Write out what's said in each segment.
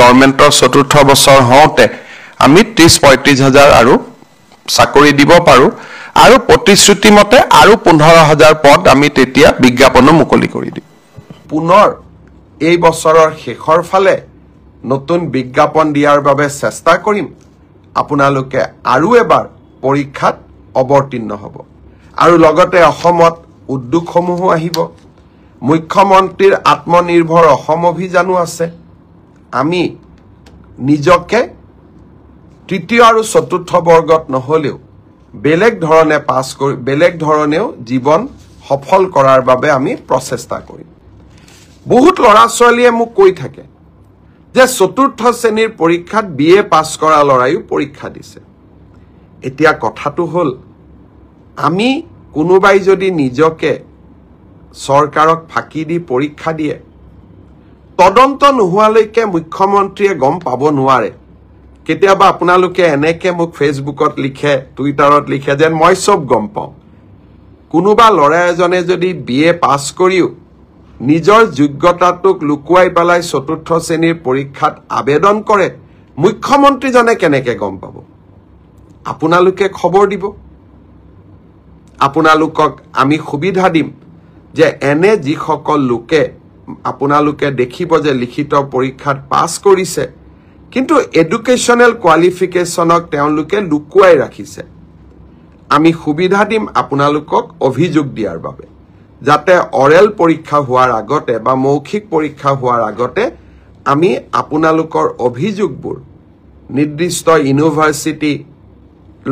গভৰ্ণমেণ্টৰ চতুৰ্থ বছৰ হওঁতে আমি 30-35 হাজাৰ আৰু চাকৰি দিব পাৰোঁ আৰু প্ৰতিশ্ৰুতি মতে আৰু 15,000 পদ আমি তেতিয়া বিজ্ঞাপনো মুকলি কৰি দিম পুনৰ এই বছৰৰ শেষৰ ফালে নতুন বিজ্ঞাপন দিয়াৰ বাবে চেষ্টা কৰিম আপোনালোকে আৰু এবাৰ পৰীক্ষাত অৱতীৰ্ণ হ'ব আৰু লগতে অসমত উদ্যোগসমূহ আহিব মুখ্যমন্ত্ৰীৰ আত্মনিৰ্ভৰ অসম অভিযানো আছে আমি নিজকে তৃতীয় আৰু চতুৰ্থ বৰ্গত নহলেও বেলেগ ধৰণে পাছ কৰি বেলেগ ধৰণেও জীৱন সফল কৰাৰ বাবে আমি প্ৰচেষ্টা কৰিম বহুত ল'ৰা ছোৱালীয়ে মোক কৈ থাকে যে চতুৰ্থ শ্ৰেণীৰ পৰীক্ষাত বিএ পাছ কৰা ল'ৰাইও পৰীক্ষা দিছে এতিয়া কথাটো হ'ল আমি কোনোবাই যদি নিজকে চৰকাৰক ফাঁকি দি পৰীক্ষা দিয়ে তদন্ত নোহোৱালৈকে মুখ্যমন্ত্ৰীয়ে গম পাব নোৱাৰে কেতিয়াবা আপোনালোকে এনেকে মোক ফেচবুকত লিখে টুইটাৰত লিখে যেন মই সব গম পাওঁ কোনোবা ল'ৰা এজনে যদি বিএ পাছ কৰিও নিজৰ যোগ্যতাটোক লুকুৱাই পেলাই চতুৰ্থ শ্ৰেণীৰ পৰীক্ষাত আবেদন কৰে মুখ্যমন্ত্ৰীজনে কেনেকৈ গম পাব আপোনালোকে খবৰ দিব আপোনালোকক আমি সুবিধা দিম যে এনে যিসকল লোকে আপোনালোকে দেখিব যে লিখিত পৰীক্ষাত পাছ কৰিছে কিন্তু এডুকেশ্যনেল কোৱালিফিকেশ্যনক তেওঁলোকে লুকুৱাই ৰাখিছে আমি সুবিধা দিম আপোনালোকক অভিযোগ দিয়াৰ বাবে যাতে অৰেল পৰীক্ষা হোৱাৰ আগতে বা মৌখিক পৰীক্ষা হোৱাৰ আগতে আমি আপোনালোকৰ অভিযোগবোৰ নিৰ্দিষ্ট ইউনিভাৰ্চিটি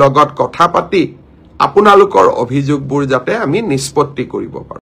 লগত কথা পাতি আপোনালোকৰ অভিযোগবোৰ যাতে আমি নিষ্পত্তি কৰিব পাৰোঁ